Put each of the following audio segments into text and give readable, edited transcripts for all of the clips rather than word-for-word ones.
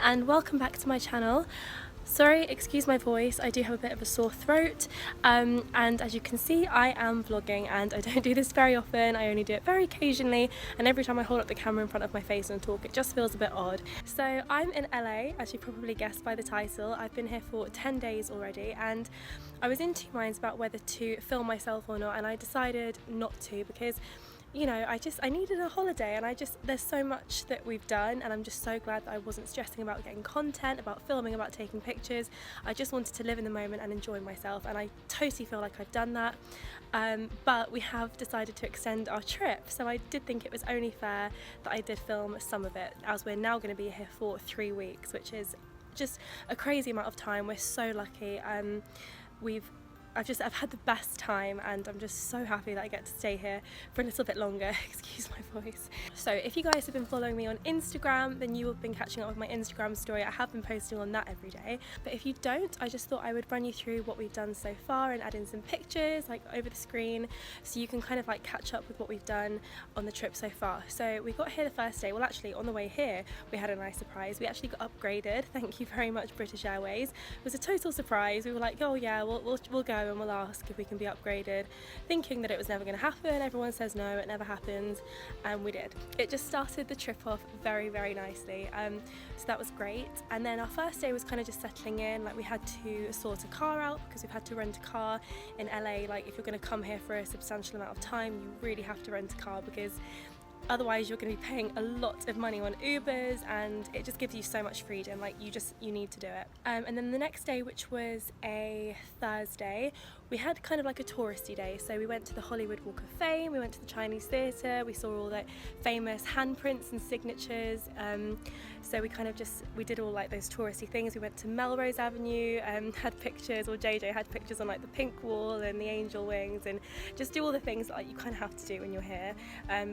and welcome back to my channel. Sorry, excuse my voice, I do have a bit of a sore throat, and as you can see I am vlogging and I don't do this very often. I only do it very occasionally, and every time I hold up the camera in front of my face and talk it just feels a bit odd. So I'm in LA, as you probably guessed by the title. I've been here for 10 days already and I was in two minds about whether to film myself or not, and I decided not to because, you know, I needed a holiday, and there's so much that we've done, and I'm just so glad that I wasn't stressing about getting content, about filming, about taking pictures. I just wanted to live in the moment and enjoy myself, and I totally feel like I've done that. But we have decided to extend our trip, so I did think it was only fair that I did film some of it, as we're now going to be here for 3 weeks, which is just a crazy amount of time. We're so lucky. I've had the best time, and I'm just so happy that I get to stay here for a little bit longer. Excuse my voice. So if you guys have been following me on Instagram, then you have been catching up with my Instagram story. I have been posting on that every day, but if you don't, I just thought I would run you through what we've done so far and add in some pictures like over the screen, so you can kind of like catch up with what we've done on the trip so far. So we got here the first day. Well, actually on the way here we had a nice surprise. We actually got upgraded. Thank you very much, British Airways. It was a total surprise. We were like, oh yeah, we'll go and we'll ask if we can be upgraded, thinking that it was never going to happen. Everyone says no, it never happens, and we did. It just started the trip off very, very nicely, so that was great. And then our first day was kind of just settling in. Like, we had to sort a car out because we've had to rent a car in LA. Like, if you're going to come here for a substantial amount of time, you really have to rent a car, because otherwise you're going to be paying a lot of money on Ubers, and it just gives you so much freedom. Like, you need to do it. And then the next day, which was a Thursday, we had kind of like a touristy day. So we went to the Hollywood Walk of Fame, we went to the Chinese theatre, we saw all the famous handprints and signatures. So we did all like those touristy things. We went to Melrose Avenue, had pictures, or JJ had pictures on like the pink wall and the angel wings, and just do all the things that, like, you kind of have to do when you're here,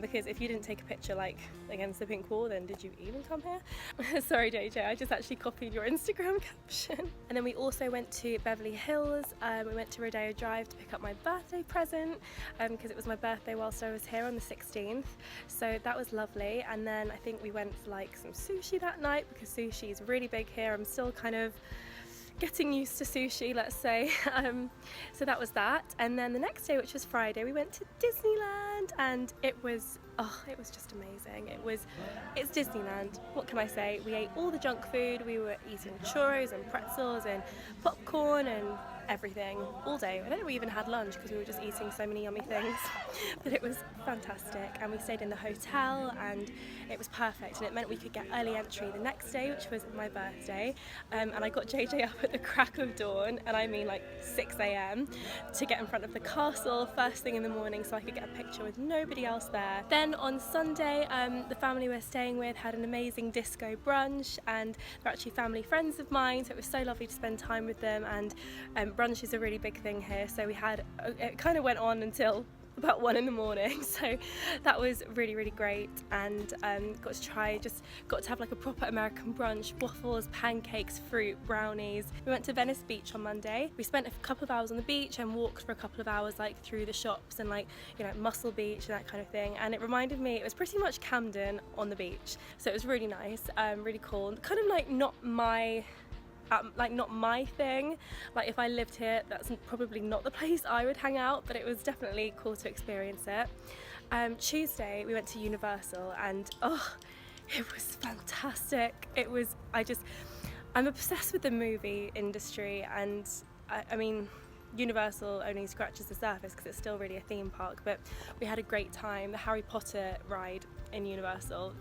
because if you didn't take a picture like against the pink wall, then did you even come here? Sorry JJ, I just actually copied your Instagram caption. And then we also went to Beverly Hills. We went to Rodeo Drive to pick up my birthday present, because it was my birthday whilst I was here on the 16th, so that was lovely. And then I think we went for like some sushi that night, because sushi is really big here. I'm still kind of getting used to sushi, let's say. So that was that. And then the next day, which was Friday, we went to Disneyland, and it was just amazing. It's Disneyland. What can I say? We ate all the junk food. We were eating churros and pretzels and popcorn and everything all day. I don't know if we even had lunch because we were just eating so many yummy things, but it was fantastic. And we stayed in the hotel, and it was perfect, and it meant we could get early entry the next day, which was my birthday. And I got JJ up at the crack of dawn, and I mean like 6 a.m, to get in front of the castle first thing in the morning so I could get a picture with nobody else there. Then on Sunday, the family we're staying with had an amazing disco brunch, and they're actually family friends of mine, so it was so lovely to spend time with them. And brunch is a really big thing here, so it kind of went on until about 1 in the morning, so that was really, really great. And got to have like a proper American brunch: waffles, pancakes, fruit, brownies. We went to Venice Beach on Monday. We spent a couple of hours on the beach and walked for a couple of hours like through the shops and, like, you know, Muscle Beach and that kind of thing, and it reminded me, it was pretty much Camden on the beach, so it was really nice, really cool, kind of like not my thing. Like, if I lived here, that's probably not the place I would hang out, but it was definitely cool to experience it. Tuesday we went to Universal, and it was fantastic. I'm obsessed with the movie industry, and I mean, Universal only scratches the surface because it's still really a theme park, but we had a great time. The Harry Potter ride in Universal,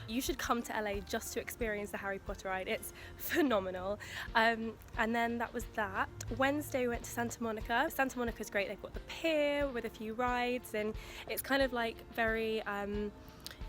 you should come to LA just to experience the Harry Potter ride. It's phenomenal. And then that was that. Wednesday we went to Santa Monica. Santa Monica's great. They've got the pier with a few rides, and it's kind of like very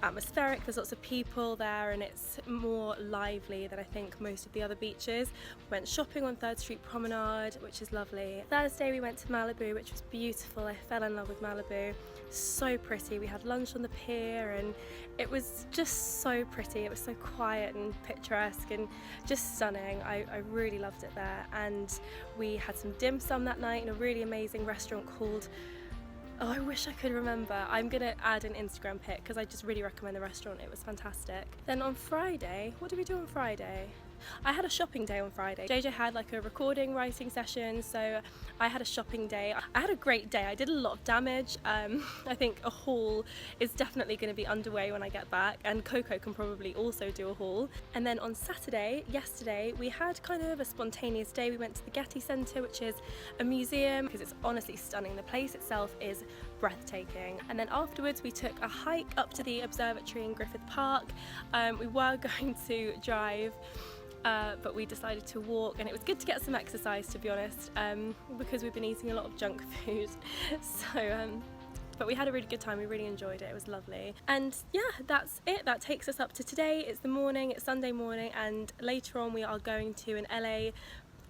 atmospheric. There's lots of people there, and it's more lively than I think most of the other beaches. We went shopping on 3rd Street Promenade, which is lovely. Thursday we went to Malibu, which was beautiful. I fell in love with Malibu. So pretty. We had lunch on the pier, and it was just so pretty. It was so quiet and picturesque and just stunning. I really loved it there. And we had some dim sum that night in a really amazing restaurant called Oh, I wish I could remember. I'm gonna add an Instagram pic because I just really recommend the restaurant. It was fantastic. Then on Friday, what did we do on Friday? I had a shopping day on Friday. JJ had like a recording writing session, so I had a shopping day. I had a great day. I did a lot of damage. I think a haul is definitely going to be underway when I get back, and Coco can probably also do a haul. And then on Saturday, yesterday, we had kind of a spontaneous day. We went to the Getty Centre, which is a museum, because it's honestly stunning. The place itself is breathtaking. And then afterwards we took a hike up to the observatory in Griffith Park. We were going to drive, but we decided to walk, and it was good to get some exercise, to be honest, because we've been eating a lot of junk food. But we had a really good time. We really enjoyed it. It was lovely. And yeah, that's it. That takes us up to today. It's the morning, it's Sunday morning, and later on we are going to an LA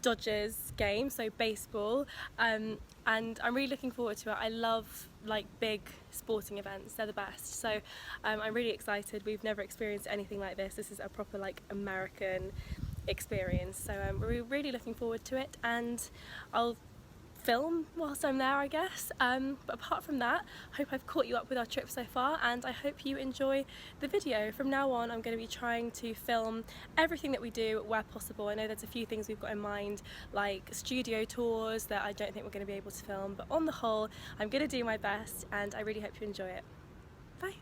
Dodgers game, so baseball, and I'm really looking forward to it. I love like big sporting events, they're the best, so I'm really excited. We've never experienced anything like this. This is a proper like American experience, so we're really looking forward to it, and I'll film whilst I'm there, I guess, but apart from that, I hope I've caught you up with our trip so far, and I hope you enjoy the video. From now on, I'm going to be trying to film everything that we do where possible. I know there's a few things we've got in mind, like studio tours, that I don't think we're going to be able to film, but on the whole, I'm going to do my best, and I really hope you enjoy it. Bye!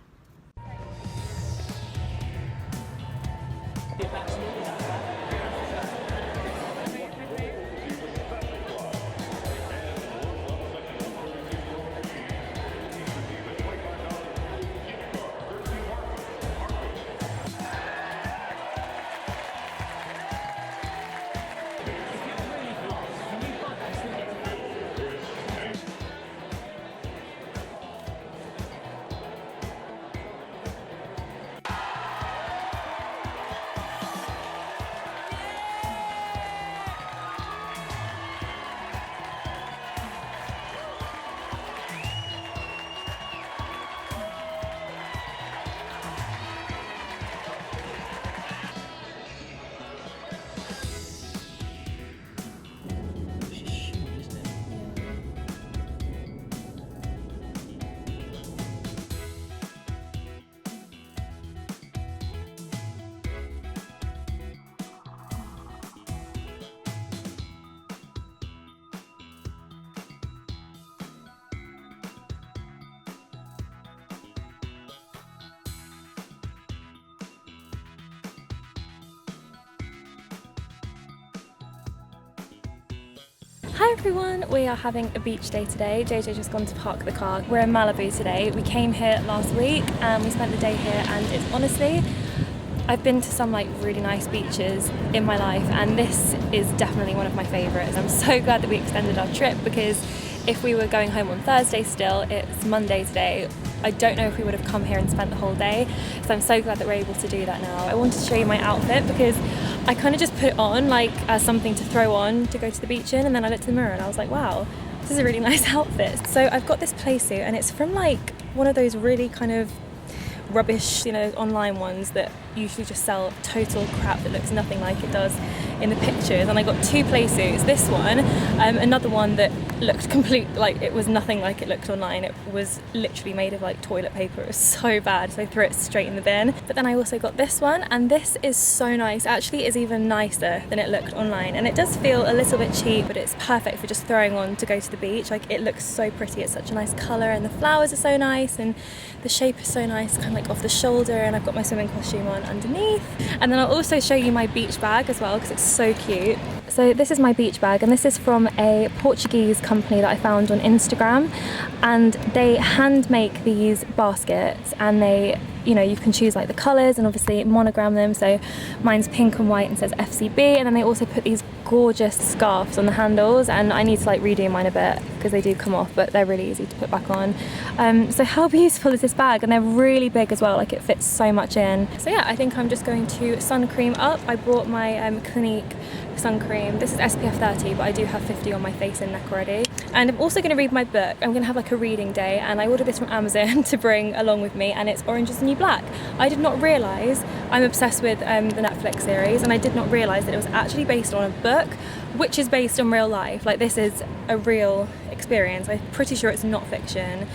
Hi everyone, we are having a beach day today. JJ just gone to park the car. We're in Malibu today. We came here last week and we spent the day here, and it's honestly, I've been to some like really nice beaches in my life, and this is definitely one of my favourites. I'm so glad that we extended our trip, because if we were going home on Thursday still, it's Monday today, I don't know if we would have come here and spent the whole day, so I'm so glad that we're able to do that now. I wanted to show you my outfit because I kind of just put it on like as something to throw on to go to the beach in, and then I looked in the mirror and I was like, wow, this is a really nice outfit. So I've got this play suit, and it's from like one of those really kind of rubbish, you know, online ones that usually just sell total crap that looks nothing like it does in the pictures. And I got two play suits, this one, another one that looked like it was nothing like it looked online. It was literally made of like toilet paper. It was so bad, so I threw it straight in the bin. But then I also got this one, and this is so nice. Actually, it is even nicer than it looked online, and it does feel a little bit cheap, but it's perfect for just throwing on to go to the beach. Like, it looks so pretty. It's such a nice colour, and the flowers are so nice, and the shape is so nice, kind of like off the shoulder, and I've got my swimming costume on underneath. And then I'll also show you my beach bag as well, because it's so cute. So this is my beach bag, and this is from a Portuguese company that I found on Instagram, and they hand make these baskets, and they, you know, you can choose like the colours and obviously monogram them. So mine's pink and white and says FCB, and then they also put these gorgeous scarves on the handles, and I need to like redo mine a bit because they do come off, but they're really easy to put back on. So how beautiful is this bag? And they're really big as well, like it fits so much in. So yeah, I think I'm just going to sun cream up. I brought my Clinique sun cream. This is SPF 30, but I do have 50 on my face and neck already. And I'm also going to read my book. I'm going to have like a reading day, and I ordered this from Amazon to bring along with me, and it's Orange is the New Black. I did not realise, I'm obsessed with the Netflix series, and I did not realise that it was actually based on a book which is based on real life. Like, this is a real experience. I'm pretty sure it's not fiction.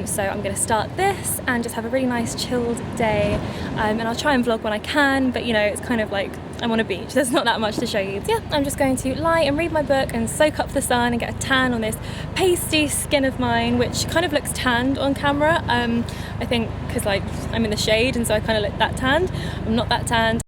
So I'm going to start this and just have a really nice chilled day, and I'll try and vlog when I can, but you know, it's kind of like I'm on a beach, there's not that much to show you. Yeah, I'm just going to lie and read my book and soak up the sun and get a tan on this pasty skin of mine, which kind of looks tanned on camera. I think because like I'm in the shade and so I kind of look that tanned. I'm not that tanned.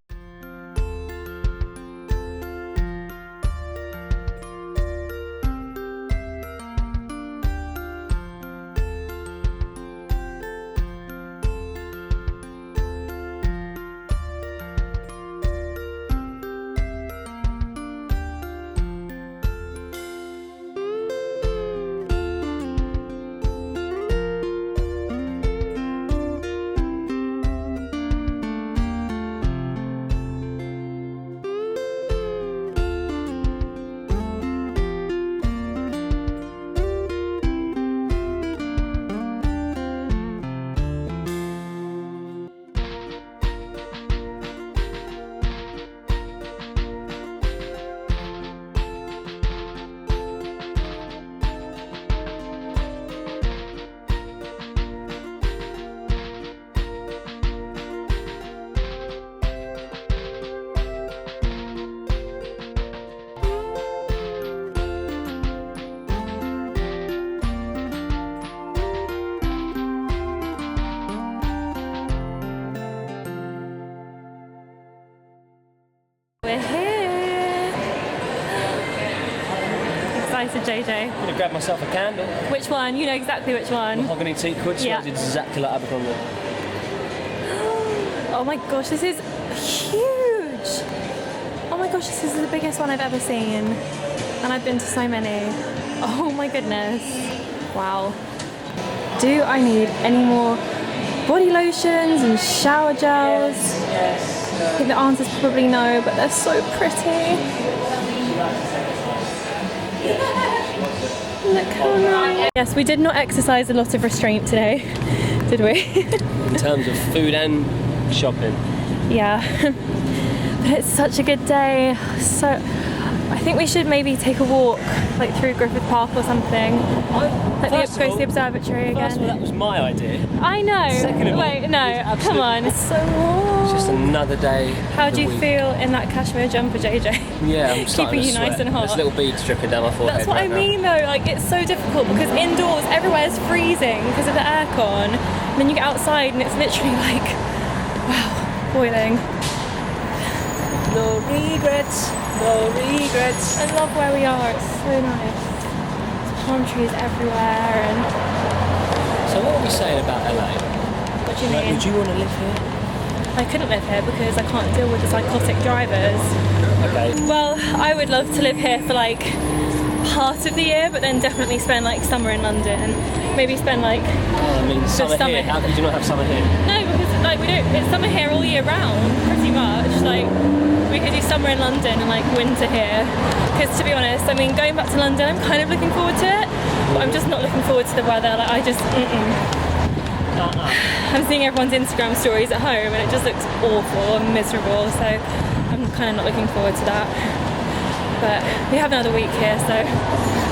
We're here! Excited, JJ? I'm going to grab myself a candle. Which one? You know exactly which one. Mahogany teak wood, Yeah. smells exactly like Abercrombie. Oh my gosh, this is huge! Oh my gosh, this is the biggest one I've ever seen. And I've been to so many. Oh my goodness. Wow. Do I need any more body lotions and shower gels? Yes. I think the answer's probably no, but they're so pretty. Look how nice. Yes, we did not exercise a lot of restraint today, did we? In terms of food and shopping. Yeah. But it's such a good day. So I think we should maybe take a walk like through Griffith Park or something. Like go to the observatory again. First of all, that was my idea. I know. Second of all, wait, no, it's come on. It's so warm. It's just another day. How do you feel in that cashmere jumper, JJ? Yeah, I'm starting Keeping you to nice sweat. and hot. There's little beads dripping down my forehead. That's what I mean though, like it's so difficult because indoors everywhere's freezing because of the aircon, and then you get outside and it's literally like, wow, boiling. No regrets, no regrets. I love where we are, it's so nice. There's palm trees everywhere and... So what are we saying about LA? What do you mean? Would you want to live here? I couldn't live here because I can't deal with the psychotic drivers. Okay. Well, I would love to live here for like part of the year, but then definitely spend like summer in London. Maybe spend like... I mean, summer here. How could you not have summer here? No, because like we don't. It's summer here all year round, pretty much. Like we could do summer in London and like winter here. Because to be honest, I mean, going back to London, I'm kind of looking forward to it, but I'm just not looking forward to the weather. Like I just, I'm seeing everyone's Instagram stories at home, and it just looks awful and miserable. So I'm kind of not looking forward to that. But we have another week here, so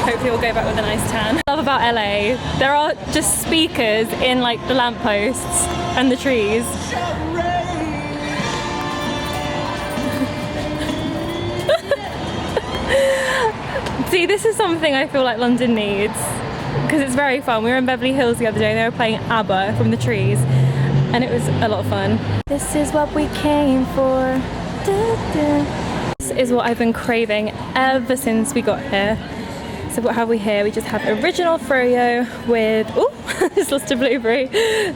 hopefully we'll go back with a nice tan. What I love about LA, there are just speakers in like the lampposts and the trees. See, this is something I feel like London needs, because it's very fun. We were in Beverly Hills the other day and they were playing ABBA from the trees, and it was a lot of fun. This is what we came for. This is what I've been craving ever since we got here. So what have we here? We just have original froyo with, oh, I just lost a blueberry.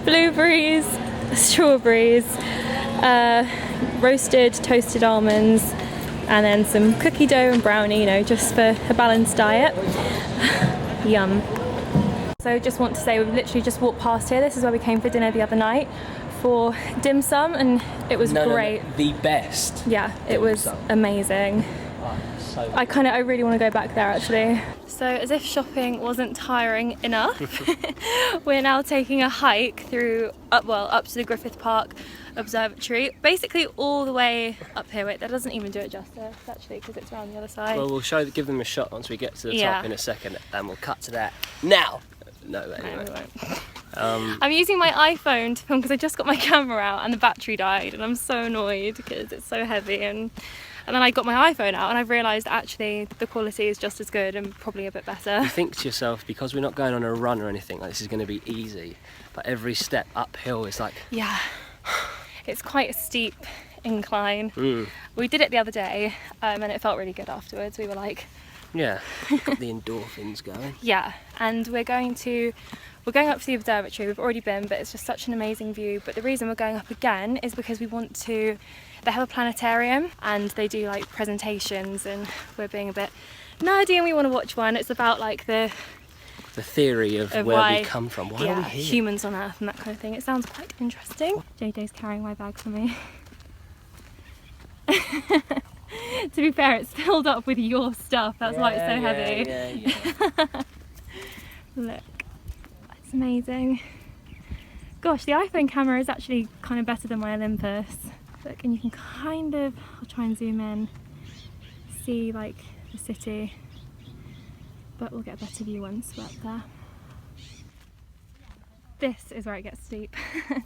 Blueberries, strawberries, roasted toasted almonds, and then some cookie dough and brownie, you know, just for a balanced diet. Yum. So just want to say we've literally just walked past here. This is where we came for dinner the other night for dim sum, and it was great. No, the best. Yeah, it was amazing. So I really want to go back there actually. So as if shopping wasn't tiring enough, we're now taking a hike through up to the Griffith Park observatory. Basically all the way up here. Wait, that doesn't even do it justice actually, because it's around the other side. Well, we'll give them a shot once we get to the Yeah. top in a second, and we'll cut to that now. No, anyway. No, we won't. I'm using my iPhone to film because I just got my camera out and the battery died, and I'm so annoyed because it's so heavy. And then I got my iPhone out and I've realised actually the quality is just as good and probably a bit better. You think to yourself, because we're not going on a run or anything, like this is going to be easy, but every step uphill is like... Yeah, it's quite a steep incline. Mm. We did it the other day and it felt really good afterwards. We were like... Yeah, got the endorphins going. Yeah, and we're going up to the observatory. We've already been, but it's just such an amazing view. But the reason we're going up again is because we want to... They have a planetarium and they do like presentations, and we're being a bit nerdy and we want to watch one. It's about like the theory of where why, we come from. Why yeah, are we here? humans on Earth and that kind of thing. It sounds quite interesting. JJ's carrying my bag for me. To be fair, it's filled up with your stuff. That's why it's so heavy. Yeah. Look, it's amazing. Gosh, the iPhone camera is actually kind of better than my Olympus. Look, and you can kind of, I'll try and zoom in, see like the city, but we'll get a better view once we're up there. This is where it gets steep.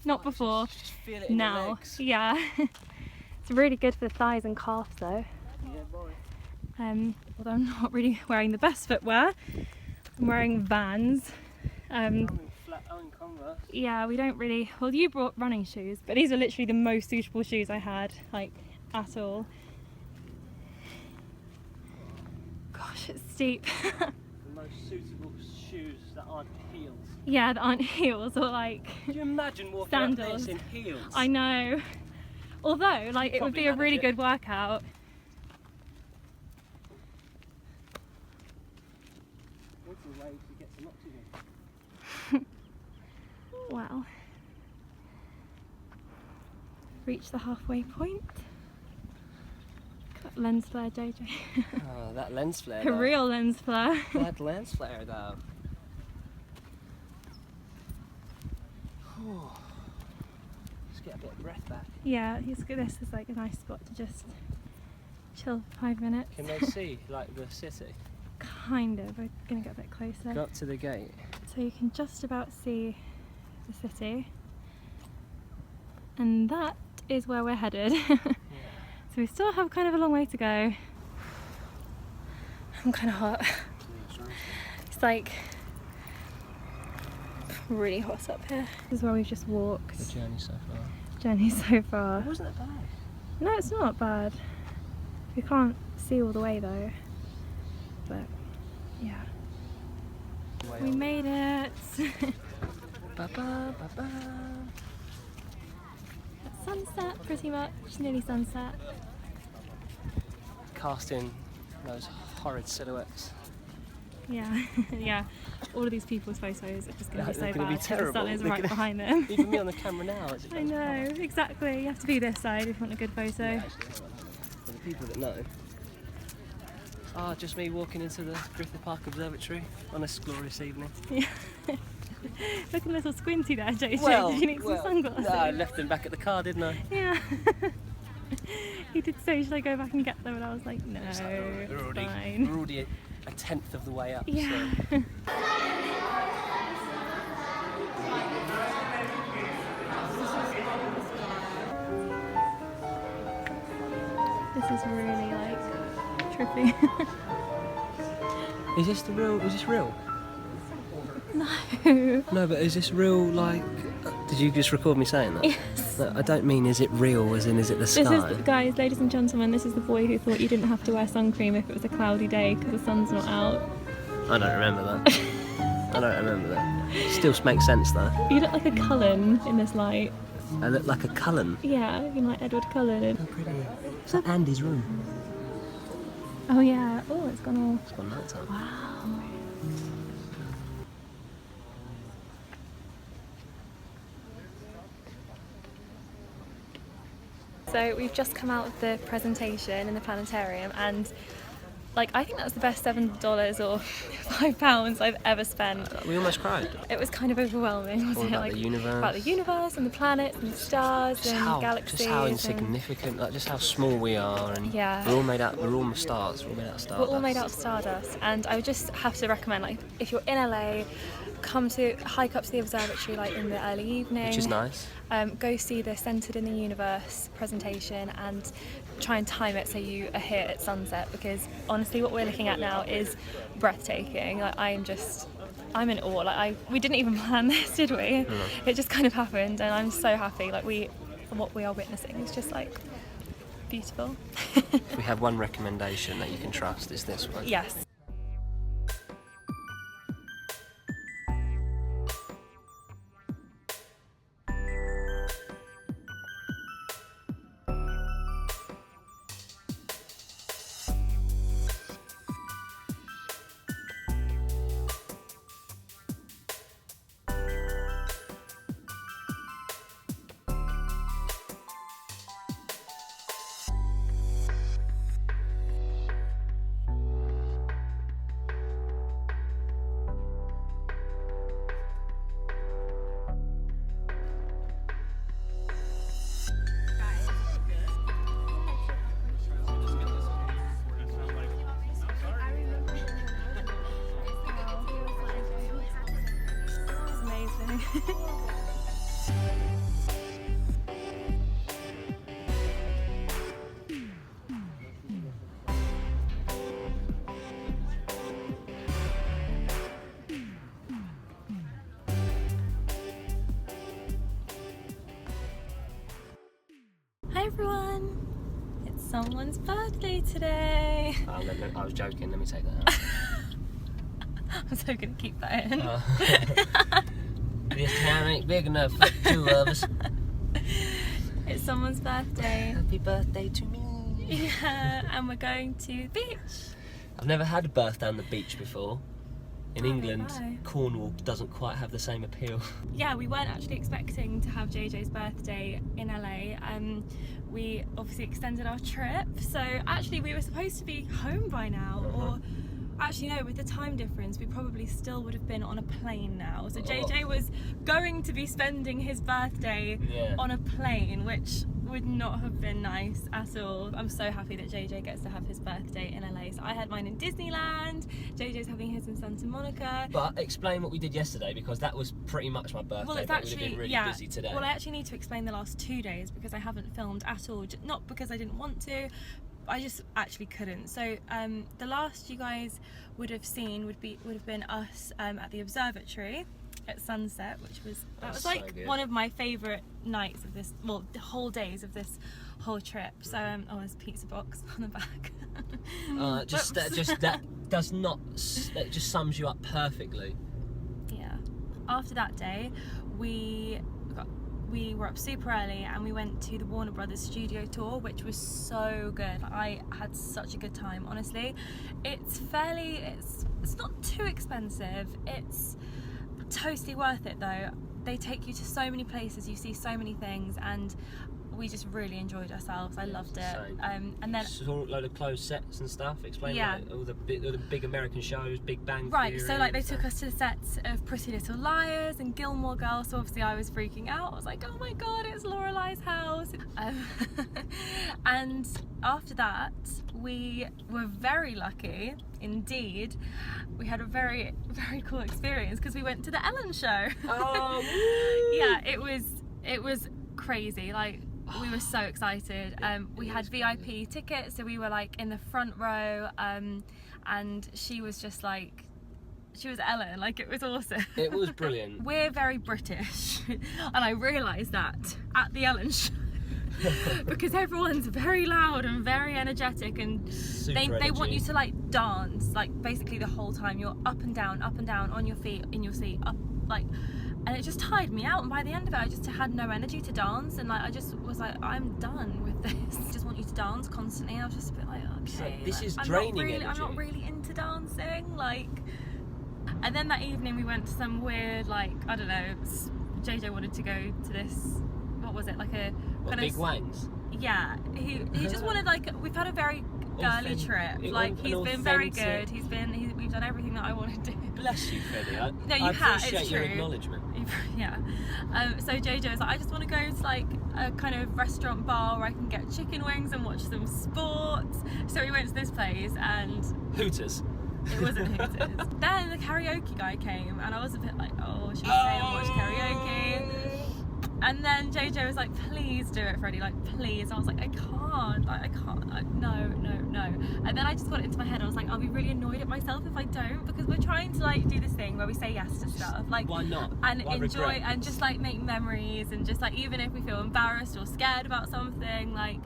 Not before, Just feel it in your now. legs. Yeah. It's really good for the thighs and calves though. Yeah, boy. Although I'm not really wearing the best footwear. I'm wearing Vans. I'm in Converse. Yeah, we don't really... Well, you brought running shoes, but these are literally the most suitable shoes I had, like, at all. Gosh, it's steep. The most suitable shoes that aren't heels. Yeah, that aren't heels, or like... Can you imagine walking sandals. up this in heels? I know. Although, like, it would Probably be a manage really it. good workout. What's the way to get some oxygen? Wow. Reach the halfway point. Got lens flare, JJ. Oh, that lens flare. A though. real lens flare. That lens flare though. Oh. Just get a bit of breath back. Yeah, this is like a nice spot to just chill for 5 minutes. Can they see like the city? Kind of. We're gonna get a bit closer. Go up to the gate. So you can just about see the city, and that is where we're headed. So we still have kind of a long way to go. I'm kind of hot. It's like really hot up here. This is where we've just walked. The journey so far. Journey so far. It wasn't that bad. No, it's not bad. We can't see all the way though. But yeah. We made it. Ba-ba, ba-ba. Sunset, pretty much. Nearly sunset. Casting those horrid silhouettes. Yeah, yeah. All of these people's photos are just going to be so They're gonna bad be because the terrible. sun is They're right gonna- behind them. Even me on the camera now. As it I goes know, past. exactly. You have to be this side if you want a good photo. Yeah, actually, hold on. For the people that know. Ah, just me walking into the Griffith Park Observatory on a glorious evening. Yeah. Looking a little squinty there, JJ. Well, Did you need some sunglasses? No, I left them back at the car, didn't I? Yeah. He did say, should I go back and get them? And I was like, no, It's like, it's we're fine. already a tenth of the way up. Yeah. So. This is really like trippy. Is this the real? Is this real? No. No, but is this real? Like, did you just record me saying that? Yes. No, I don't mean is it real, as in is it the This sky? is, guys, ladies and gentlemen, this is the boy who thought you didn't have to wear sun cream if it was a cloudy day because the sun's not out. I don't remember that. I don't remember that. Still makes sense though. You look like a Cullen in this light. I look like a Cullen. Yeah, you like Edward Cullen. How pretty. Is that Andy's room? Oh yeah. Oh, it's gone all. It's got night time. Wow. So we've just come out of the presentation in the planetarium, and Like, I think that was the best $7 or £5 I've ever spent. We almost cried. It was kind of overwhelming, wasn't it? About Like, the universe. about the universe and the planets and the stars Just and how, galaxies. just how insignificant, like just how small we are, and Yeah. we're all made out. We're all stars. We're all made out of stardust. We're all made out of stardust, and I would just have to recommend, like, if you're in LA, hike up to the observatory like in the early evening, Which is nice. Go see the Centered in the Universe presentation and try and time it so you are here at sunset, because honestly what we're looking at now is breathtaking. Like, I'm in awe. Like, we didn't even plan this, did we? No. It just kind of happened, and I'm so happy. Like, what we are witnessing is just like beautiful. If we have one recommendation that you can trust, it's this one. Yes. Hi everyone, it's someone's birthday today. I was joking, let me take that out. I'm so gonna keep that in. This town ain't big enough for two of us. It's someone's birthday. Happy birthday to me. Yeah, and we're going to the beach. I've never had a birthday on the beach before. In England, no. Cornwall doesn't quite have the same appeal. Yeah, we weren't actually expecting to have JJ's birthday in LA. We obviously extended our trip, so actually we were supposed to be home by now, or actually no, with the time difference we probably still would have been on a plane now. So JJ was going to be spending his birthday on a plane, which would not have been nice at all. I'm so happy that JJ gets to have his birthday in LA. So I had mine in Disneyland, JJ's having his in Santa Monica. But explain what we did yesterday, because that was pretty much my birthday. Well, it's but actually, it would have been really busy today. Well, I actually need to explain the last 2 days because I haven't filmed at all. Not because I didn't want to, I just actually couldn't. So the last you guys would have seen would have been us at the observatory at sunset, which was like so one of my favourite nights of this, well, the whole days of this whole trip. So oh, there's a pizza box on the back. That just sums you up perfectly. Yeah. After that day, we were up super early and we went to the Warner Brothers studio tour, which was so good. I had such a good time, honestly. It's not too expensive. It's totally worth it though. They take you to so many places, you see so many things, and we just really enjoyed ourselves. I loved it. And then saw a load of closed sets and stuff. Explain like, all the big American shows, Big Bang Theory. Right, so like they took us to the sets of Pretty Little Liars and Gilmore Girls, so obviously I was freaking out. I was like, oh my god, it's Lorelei's house. And after that, we were very lucky indeed. We had a very, very cool experience because we went to the Ellen show. Oh, yeah, it was crazy. Like, we were so excited. We had VIP tickets, so we were like in the front row, and she was just like, she was Ellen. Like, it was awesome. It was brilliant. We're very British, and I realised that at the Ellen show. Because everyone's very loud and very energetic, and they want you to like dance like basically the whole time. You're up and down on your feet in your seat, up like, and it just tired me out. And by the end of it, I just had no energy to dance, and like I just was like, I'm done with this. I just want you to dance constantly. I was just a bit like, okay, so this is I'm draining energy. I'm not really into dancing, like. And then that evening we went to some weird, like, I don't know, JJ wanted to go to this, what was it, like a What, Big Wangs? Yeah, he just wanted, like, we've had a very girly trip. Like, he's been very good. authentic- We've done everything that I want to do. Bless you, Freddy. No, you I have. appreciate It's your true. acknowledgement. Yeah. So JJ was like, I just want to go to like a kind of restaurant bar where I can get chicken wings and watch some sports. So we went to this place and Hooters. it wasn't Hooters. Then the karaoke guy came and I was a bit like, oh, should we stay and watch karaoke? And then JJ was like, please do it, Freddie, like, please. I was like, I can't, no. And then I just got it into my head, I was like, I'll be really annoyed at myself if I don't, because we're trying to like do this thing where we say yes to stuff, like, Why not? and Why enjoy regret? and just like make memories, and just like, even if we feel embarrassed or scared about something, like,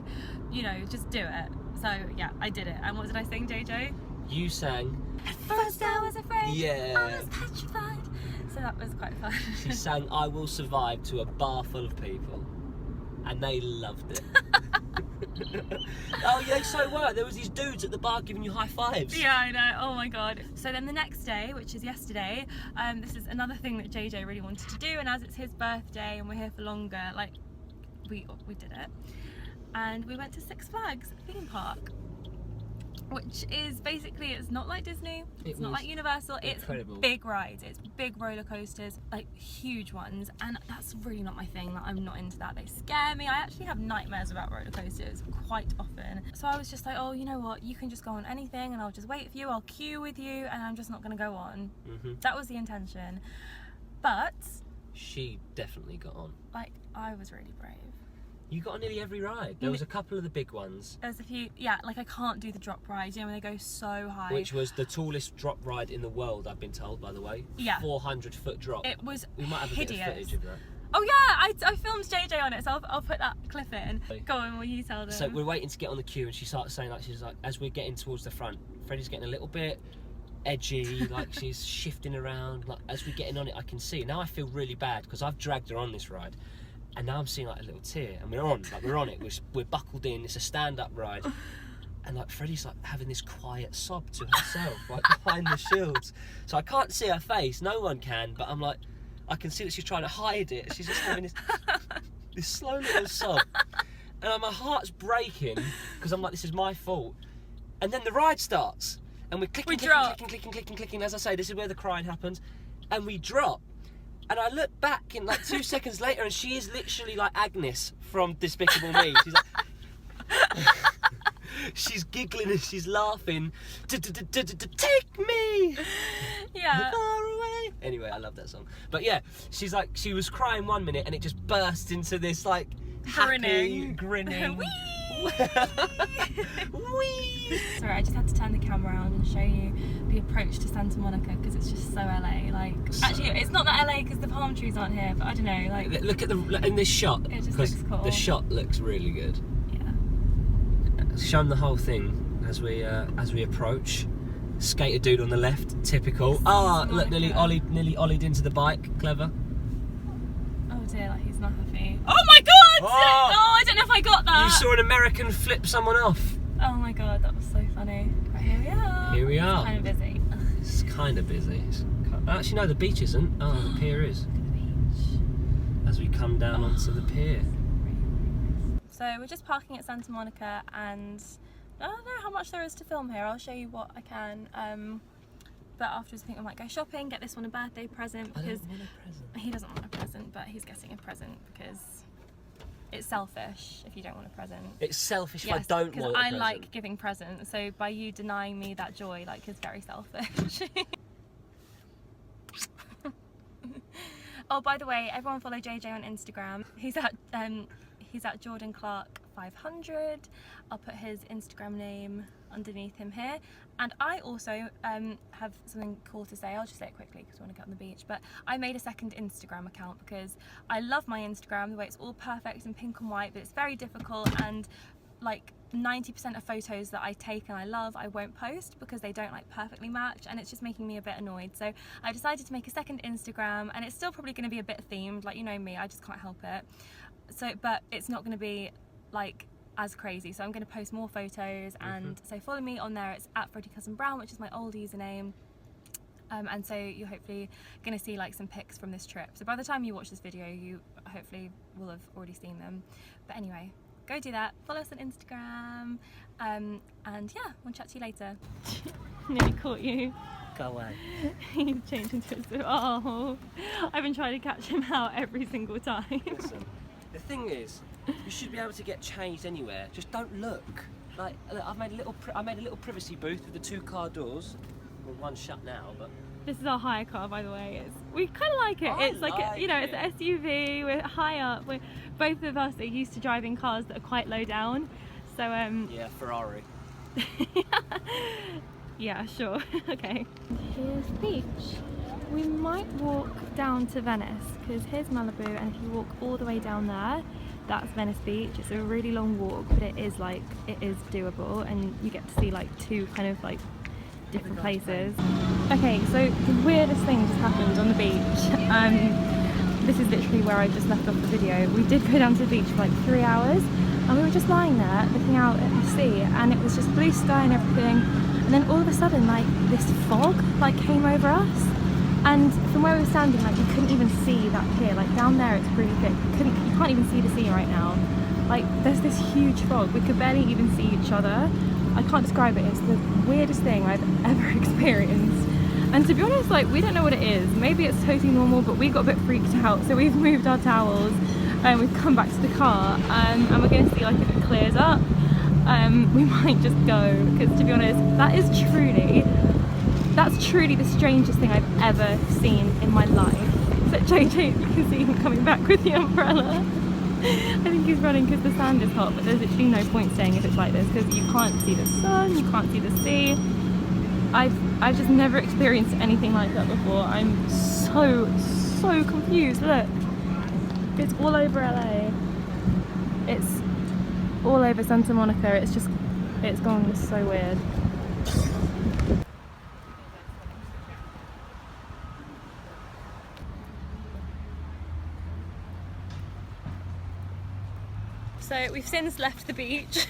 you know, just do it. So yeah, I did it. And what did I sing, JJ? You sang. At first I was afraid, Yeah. I was petrified. So that was quite fun. She sang I Will Survive to a bar full of people. And they loved it. Oh, yeah, so were. There was these dudes at the bar giving you high fives. Yeah, I know. Oh my god. So then the next day, which is yesterday, this is another thing that JJ really wanted to do, and as it's his birthday and we're here for longer, like, we did it. And we went to Six Flags theme park, which is basically, it's not like Disney, it's not like Universal, incredible. It's big rides, it's big roller coasters, like huge ones, and that's really not my thing. Like, I'm not into that, they scare me. I actually have nightmares about roller coasters quite often. So I was just like, oh, you know what, you can just go on anything and I'll just wait for you, I'll queue with you, and I'm just not gonna go on. That was the intention. But She definitely got on. like, I was really brave. You got on nearly every ride. There was a couple of the big ones. There's a few, yeah, like I can't do the drop rides, you know, when they go so high. Which was the tallest drop ride in the world, I've been told, by the way. Yeah. 400-foot drop. It was We might have a hideous. bit of footage of that. Oh yeah, I filmed JJ on it, so I'll put that clip in. Go on, will you tell them? So we're waiting to get on the queue, and she starts saying, like, she's like, as we're getting towards the front, Freddie's getting a little bit edgy, like she's shifting around. Like, as we're getting on it, I can see. Now I feel really bad because I've dragged her on this ride, and now I'm seeing like a little tear, and we're on it. We're buckled in. It's a stand-up ride, and like Freddie's like having this quiet sob to herself, like behind the shields. So I can't see her face. No one can, but I'm like, I can see that she's trying to hide it. She's just having this slow little sob, and my heart's breaking because I'm like, this is my fault. And then the ride starts, and we're clicking. As I say, this is where the crying happens, and we drop. And I look back in like 2 seconds later, and she is literally like Agnes from Despicable Me. She's like, she's giggling and she's laughing. Take me, yeah. far away. Anyway, I love that song. But yeah, she's like, she was crying 1 minute, and it just burst into this like happy, grinning. Whee! Sorry, I just had to turn the camera around and show you the approach to Santa Monica, because it's just so LA. Like, actually, it's not that LA because the palm trees aren't here, but I don't know. Like, Look at in this shot. It just because looks cool. The shot looks really good. yeah. Show them the whole thing as we approach. Skater dude on the left, typical. Look, nearly ollied into the bike. Clever. Oh dear, like he's not happy. Oh my god! Oh, I don't know if I got that. You saw an American flip someone off. Oh my god, that was so funny. Right, here we are. Here we are. It's kind of busy. It's kind of busy. Actually, no, the beach isn't. Oh, the pier is. Look at the beach. As we come down onto the pier. So we're just parking at Santa Monica, and I don't know how much there is to film here. I'll show you what I can. But afterwards I think I might go shopping, get this one a birthday present, because I don't want a present. he doesn't want a present, but he's getting a present because it's selfish if you don't want a present. It's selfish Yes, if I don't because want a I present. like giving presents, so by you denying me that joy, like, is very selfish. Oh, by the way, everyone follow JJ on Instagram. He's at Jordan Clark 500. I'll put his Instagram name underneath him here. And I also have something cool to say. I'll just say it quickly because I want to get on the beach. But I made a second Instagram account because I love my Instagram, the way it's all perfect and pink and white, but it's very difficult, and like 90% of photos that I take and I love, I won't post because they don't like perfectly match, and it's just making me a bit annoyed. So I decided to make a second Instagram, and it's still probably going to be a bit themed, like, you know me, I just can't help it. So, but it's not going to be like as crazy, so I'm going to post more photos, and so follow me on there. It's at Freddy Cousin Brown, which is my old username. And so you're hopefully going to see like some pics from this trip. So by the time you watch this video, you hopefully will have already seen them. But anyway, go do that. Follow us on Instagram. And yeah, we'll chat to you later. Nearly caught you. Go away. He's changed into a suit. Oh, I've been trying to catch him out every single time. Listen, the thing is, you should be able to get changed anywhere. Just don't look. Like, look, I made a little privacy booth with the 2 car doors. Well, one's shut now, but. This is our hire car, by the way. We kind of like it. It's like you know, it's an SUV. We're high up. Both of us are used to driving cars that are quite low down. So yeah, Ferrari. Yeah, sure. Okay. Here's the beach. We might walk down to Venice because here's Malibu, and if you walk all the way down there, that's Venice Beach. It's a really long walk, but it is doable, and you get to see like 2 kind of like different places. Okay, so the weirdest thing just happened on the beach. This is literally where I just left off the video. We did go down to the beach for like 3 hours, and we were just lying there looking out at the sea, and it was just blue sky and everything, and then all of a sudden like this fog like came over us, and from where we were standing, like you couldn't even see that pier. Like down there it's really thick, you can't even see the sea right now. Like there's this huge fog, we could barely even see each other. I can't describe it. It's the weirdest thing I've ever experienced. And to be honest, like we don't know what it is. Maybe it's totally normal, but we got a bit freaked out. So we've moved our towels and we've come back to the car, and we're going to see like if it clears up. We might just go, because to be honest, that's truly the strangest thing I've ever seen in my life. So JJ, you can see him coming back with the umbrella. I think he's running because the sand is hot, but there's literally no point staying if it's like this, because you can't see the sun, you can't see the sea. I've just never experienced anything like that before. I'm so confused. Look, it's all over LA. It's all over Santa Monica. It's gone so weird. So we've since left the beach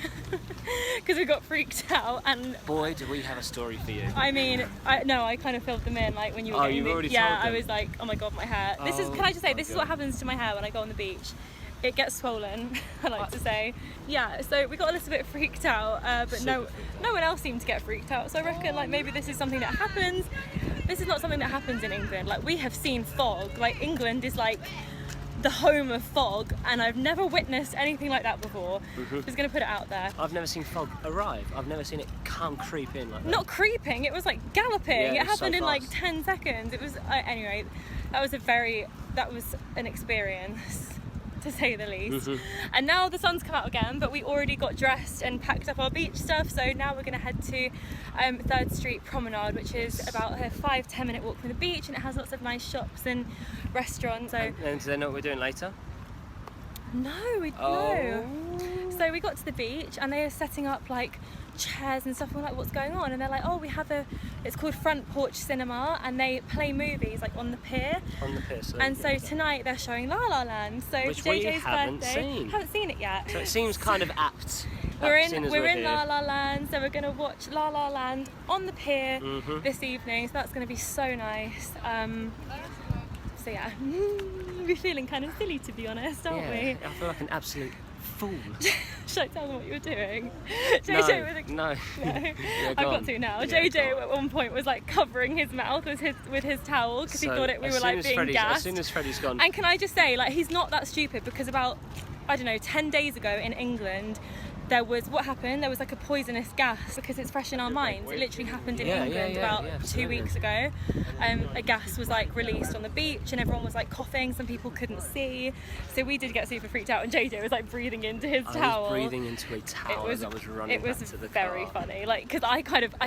because we got freaked out, and boy, do we have a story for you. I mean, I kind of filled them in, like when you were getting already yeah, told them. I was like, oh my god, my hair. Can I just say, this is what happens to my hair when I go on the beach. It gets swollen, I like to say. Yeah, so we got a little bit freaked out, but no one else seemed to get freaked out. So I reckon like maybe this is something that happens. This is not something that happens in England. Like we have seen fog. Like England is like the home of fog, and I've never witnessed anything like that before. Just gonna put it out there. I've never seen fog arrive. I've never seen it come creep in like that. Not creeping, it was like galloping. Yeah, it happened so in like fast. 10 seconds. It was anyway, that was an experience, to say the least. And now the sun's come out again, but we already got dressed and packed up our beach stuff, so now we're going to head to 3rd Street Promenade, which is about a 5-10 minute walk from the beach, and it has lots of nice shops and restaurants. So And do they know what we're doing later? no. So we got to the beach and they are setting up like chairs and stuff, and we're like, what's going on? And they're like, oh, it's called Front Porch Cinema, and they play movies like on the pier. On the pier. And so tonight they're showing La La Land. So Which JJ's we haven't birthday. seen. Haven't seen it yet. So it seems kind of apt. We're seeing in as La here. La Land, so we're gonna watch La La Land on the pier this evening. So that's gonna be so nice. So yeah, we're feeling kind of silly, to be honest, aren't we? I feel like an absolute fool. Should I tell them what you were doing? No. No. I've got to now. Yeah, JJ at one point was like covering his mouth with his towel because he thought we were like being gassed. As soon as Freddy's gone. And can I just say, like, he's not that stupid, because about, I don't know, 10 days ago in England, there was like a poisonous gas, because it's fresh in our minds. It literally happened in England about 2 weeks ago. A gas was like released on the beach and everyone was like coughing, some people couldn't see. So we did get super freaked out, and JJ was like breathing into his towel. I was breathing into a towel as I was running back to the car. Very funny, like, because I kind of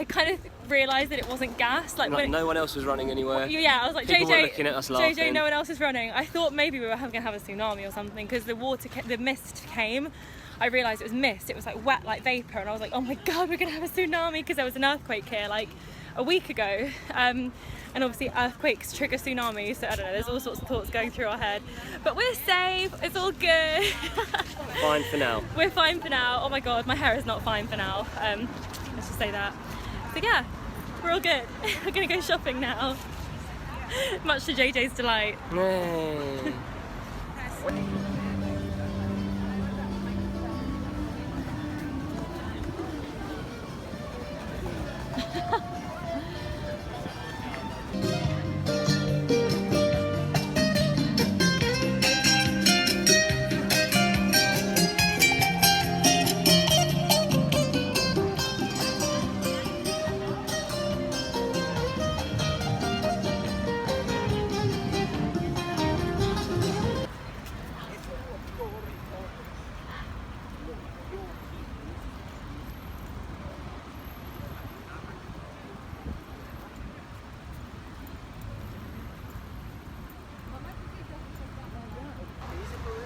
realised that it wasn't gas. Like when no one else was running anywhere. Yeah, I was like, People JJ, were looking at us laughing. JJ, no one else is running. I thought maybe we were going to have a tsunami or something, because the mist came. I realised it was mist. It was like wet, like vapour, and I was like, oh my god, we're going to have a tsunami, because there was an earthquake here like a week ago. And obviously earthquakes trigger tsunamis, so I don't know, there's all sorts of thoughts going through our head. But we're safe, it's all good. Fine for now. We're fine for now. Oh my god, my hair is not fine for now. Let's just say that. So yeah, we're all good. We're going to go shopping now. Much to JJ's delight. Yay.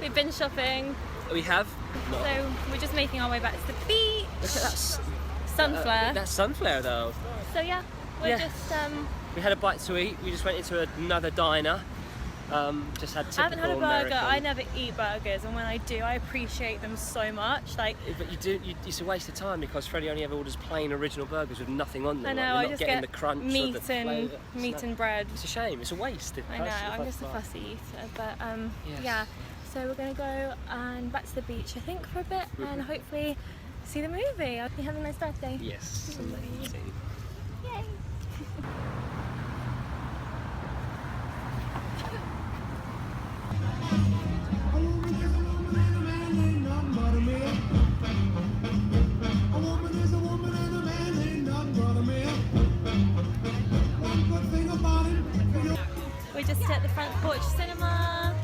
We've been shopping. We have. No. So we're just making our way back to the beach. Look at that. Sunflare. That sunflare though. So yeah, we're just We had a bite to eat. We just went into another diner. Just had typical I haven't had a burger. American. I never eat burgers, and when I do, I appreciate them so much. Like, but it's a waste of time because Freddy only ever orders plain original burgers with nothing on them. I know. Like, you're I not just getting get the crunch meat or the flavour. and bread. It's a shame. It's a waste. I know. I'm just a fussy eater, but Yes. yeah. So we're gonna go and back to the beach, I think, for a bit, and hopefully see the movie. I hope you have a nice birthday. Yes. Yay! We're just at the front porch cinema.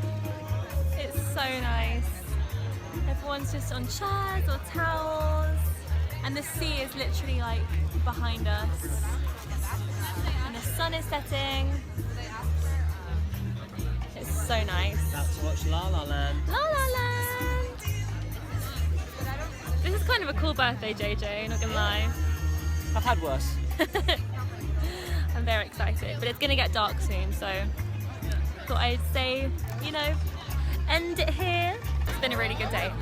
It's so nice. Everyone's just on chairs or towels, and the sea is literally like behind us. And the sun is setting. It's so nice. About to watch La La Land. La La Land! This is kind of a cool birthday, JJ, not gonna lie. I've had worse. I'm very excited, but it's gonna get dark soon, so thought I'd say, you know, end it here. It's been a really good day.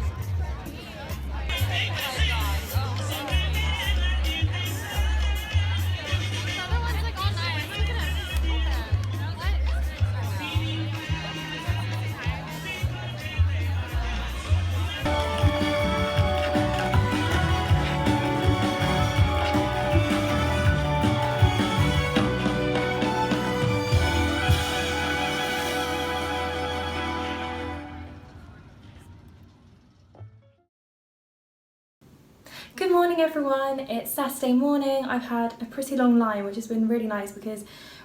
Good morning everyone, it's Saturday morning. I've had a pretty long line, which has been really nice because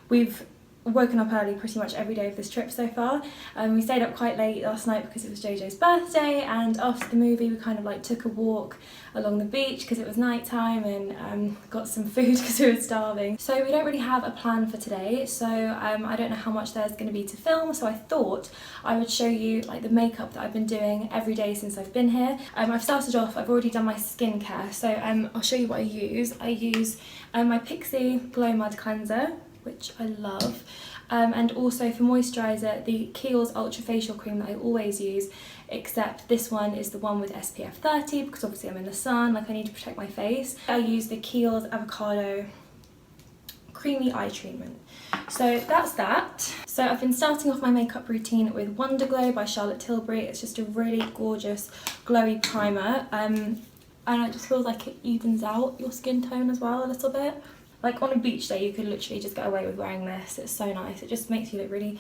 we've woken up early pretty much every day of this trip so far. We stayed up quite late last night because it was JJ's birthday, and after the movie we kind of like took a walk along the beach because it was night time, and got some food because we were starving. So we don't really have a plan for today, so I don't know how much there's going to be to film, so I thought I would show you like the makeup that I've been doing every day since I've been here. I've started off, I've already done my skincare, so I'll show you what I use. I use my Pixie Glow Mud Cleanser, which I love, and also for moisturiser the Kiehl's Ultra Facial Cream that I always use, except this one is the one with SPF 30 because obviously I'm in the sun, like I need to protect my face. I use the Kiehl's Avocado Creamy Eye Treatment. So that's that. So I've been starting off my makeup routine with Wonder Glow by Charlotte Tilbury. It's just a really gorgeous glowy primer, and it just feels like it evens out your skin tone as well a little bit. Like on a beach day you could literally just get away with wearing this. It's so nice, it just makes you look really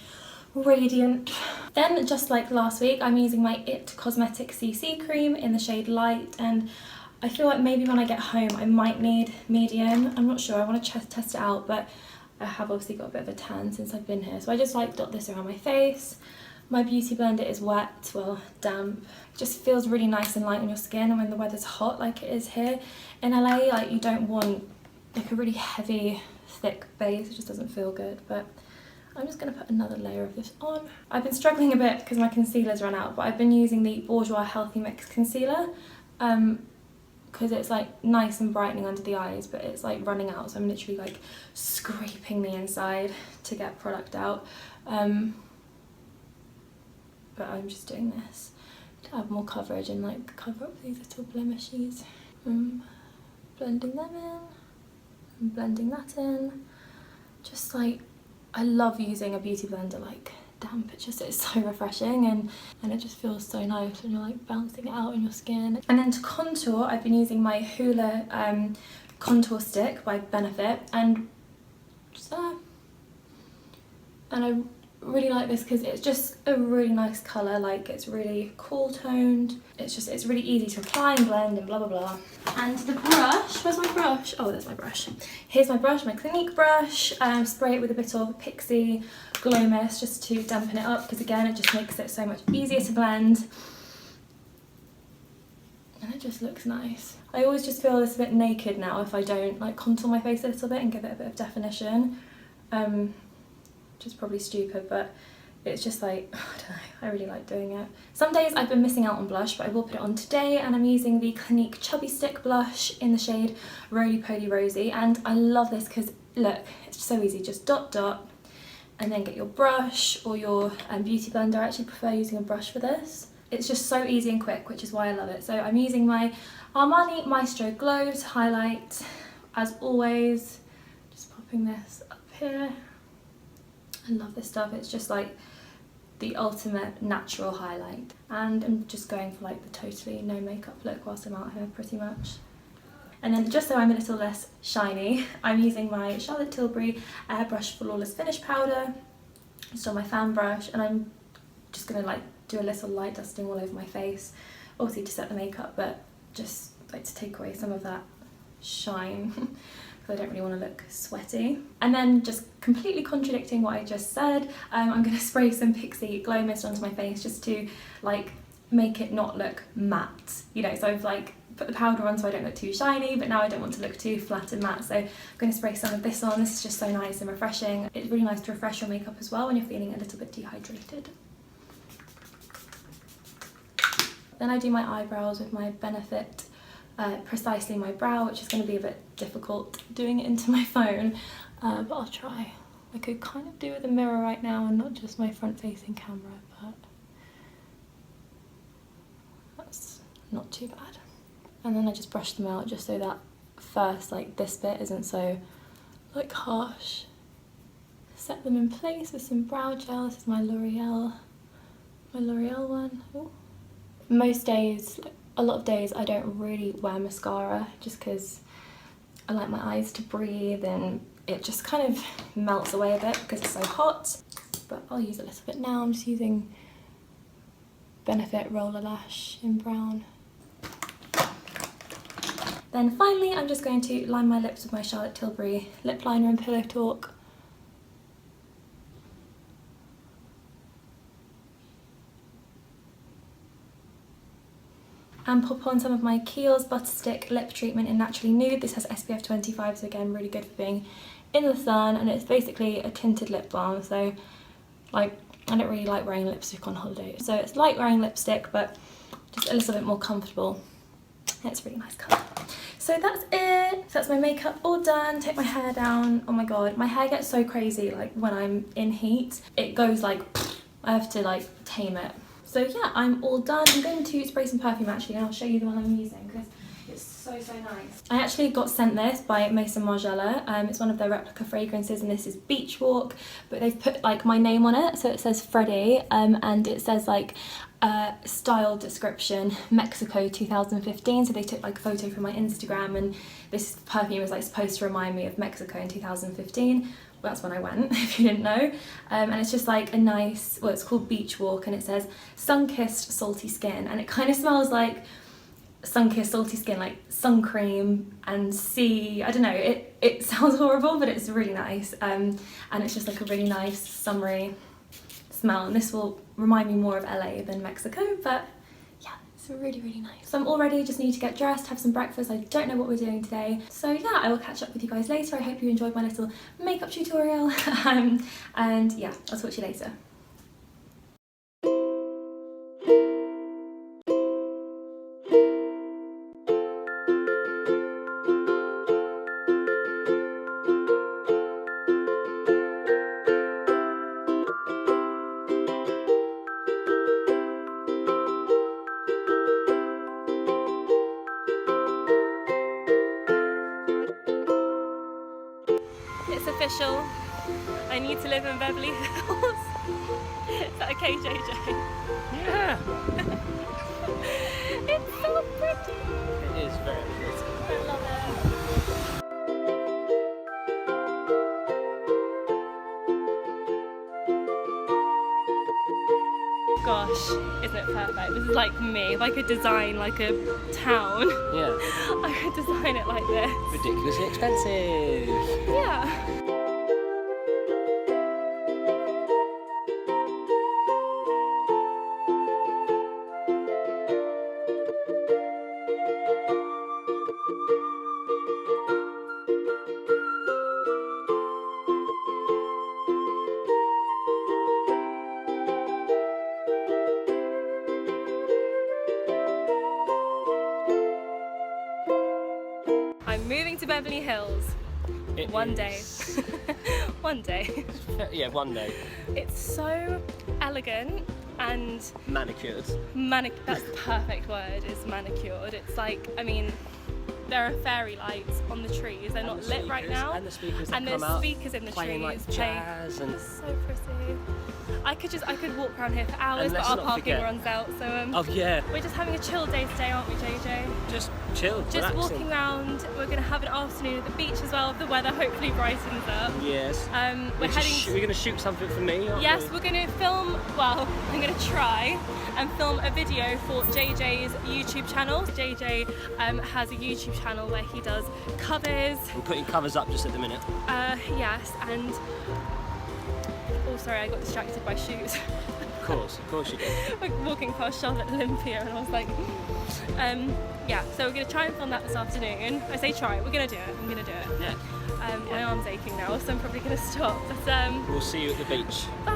radiant. Then just like last week I'm using my IT Cosmetics CC cream in the shade Light, and I feel like maybe when I get home I might need medium. I'm not sure, I want to test it out, but I have obviously got a bit of a tan since I've been here, so I just like dot this around my face. My beauty blender is wet, well damp. It just feels really nice and light on your skin, and when the weather's hot like it is here in LA, like you don't want like a really heavy thick base, it just doesn't feel good. But I'm just going to put another layer of this on. I've been struggling a bit because my concealer's run out, but I've been using the Bourjois Healthy Mix Concealer because it's like nice and brightening under the eyes, but it's like running out, so I'm literally like scraping the inside to get product out. But I'm just doing this to have more coverage and like cover up these little blemishes. Blending them in. And blending that in. Just like, I love using a beauty blender like damp, it's so refreshing, and it just feels so nice when you're like bouncing it out on your skin. And then to contour I've been using my Hoola contour stick by Benefit, and just and I really like this because it's just a really nice colour, like it's really cool toned, it's really easy to apply and blend and blah blah blah. And the brush, where's my brush? Oh, there's my brush. Here's my brush, my Clinique brush. Spray it with a bit of Pixie Glow Mist just to dampen it up, because again it just makes it so much easier to blend. And it just looks nice. I always just feel a little bit naked now if I don't like contour my face a little bit and give it a bit of definition. Which is probably stupid, but it's just like, I don't know, I really like doing it. Some days I've been missing out on blush, but I will put it on today, and I'm using the Clinique Chubby Stick blush in the shade Roly Poly Rosy, and I love this because look, it's so easy, just dot dot, and then get your brush or your beauty blender. I actually prefer using a brush for this. It's just so easy and quick, which is why I love it. So I'm using my Armani Maestro Glow to highlight, as always. Just popping this up here. I love this stuff, it's just like the ultimate natural highlight. And I'm just going for like the totally no makeup look whilst I'm out here pretty much. And then just so I'm a little less shiny, I'm using my Charlotte Tilbury Airbrush Flawless Finish Powder. It's on my fan brush, and I'm just gonna like do a little light dusting all over my face, obviously to set the makeup, but just like to take away some of that shine because I don't really want to look sweaty. And then, just completely contradicting what I just said, I'm gonna spray some Pixie Glow Mist onto my face just to like make it not look matte, you know. So I've like put the powder on so I don't look too shiny, but now I don't want to look too flat and matte, so I'm going to spray some of this on. This is just so nice and refreshing. It's really nice to refresh your makeup as well when you're feeling a little bit dehydrated. Then I do my eyebrows with my Benefit Precisely My Brow, which is going to be a bit difficult doing it into my phone, but I'll try. I could kind of do with a mirror right now and not just my front facing camera, but that's not too bad. And then I just brush them out just so that first, like this bit isn't so like harsh. Set them in place with some brow gel. This is my L'Oreal one. Ooh. Most days, a lot of days, I don't really wear mascara just because I like my eyes to breathe, and it just kind of melts away a bit because it's so hot. But I'll use a little bit now. I'm just using Benefit Roller Lash in brown. Then finally, I'm just going to line my lips with my Charlotte Tilbury lip liner in Pillow Talk. And pop on some of my Kiehl's Butter Stick Lip Treatment in Naturally Nude. This has SPF 25, so again, really good for being in the sun, and it's basically a tinted lip balm, so like, I don't really like wearing lipstick on holiday. So it's like wearing lipstick, but just a little bit more comfortable. It's a really nice colour. So that's it. So that's my makeup all done. Take my hair down. Oh my god, my hair gets so crazy like when I'm in heat. It goes like, I have to like tame it. So yeah, I'm all done. I'm going to spray some perfume actually, and I'll show you the one I'm using because it's so nice. I actually got sent this by Maison Margiela. It's one of their replica fragrances, and this is Beach Walk, but they've put like my name on it, so it says Freddy, and it says like style description Mexico 2015. So they took like a photo from my Instagram, and this perfume is like supposed to remind me of Mexico in 2015. Well, that's when I went, if you didn't know. And it's just like a nice, well, it's called Beach Walk, and it says sun-kissed salty skin, and it kind of smells like sun-kissed salty skin, like sun cream and sea. I don't know, it sounds horrible, but it's really nice, and it's just like a really nice summery smell, and this will remind me more of LA than Mexico, but yeah, it's really nice. So I'm all ready, just need to get dressed, have some breakfast. I don't know what we're doing today, so yeah, I will catch up with you guys later. I hope you enjoyed my little makeup tutorial, and yeah, I'll talk to you later. It's official. I need to live in Beverly Hills. Is that okay, JJ? Yeah. It's so pretty. It is very pretty. I love it. Gosh, isn't it perfect? This is like me. If I could design like a town, Yeah. I could design it like this. Ridiculously expensive. Yeah. moving to Beverly Hills. It One is- day. One day. Yeah, one day. It's so elegant and Manicured. that's the perfect word, is manicured. It's like, I mean, there are fairy lights on the trees. They're not lit right now. And the speakers that And come there's out speakers in the playing trees. like jazz and... It's so pretty. I could walk around here for hours, And but let's our not parking forget- runs out. So Oh yeah, we're just having a chill day today, aren't we, JJ? just chill, Just relaxing. walking around. We're going to have an afternoon at the beach as well. If the weather hopefully brightens up. Yes. We're heading. We're going to shoot something for me, aren't Yes, we? we're going to film. Well, I'm going to try and film a video for JJ's YouTube channel. JJ has a YouTube channel where he does covers. We're putting covers up just at the minute. Yes, and oh, sorry, I got distracted by shoes. Of course you do. Like walking past Charlotte Olympia, and I was like, yeah. So we're gonna try and film that this afternoon. I say try, we're gonna do it. I'm gonna do it. Yeah. My arm's aching now, so I'm probably gonna stop. But We'll see you at the beach. bye.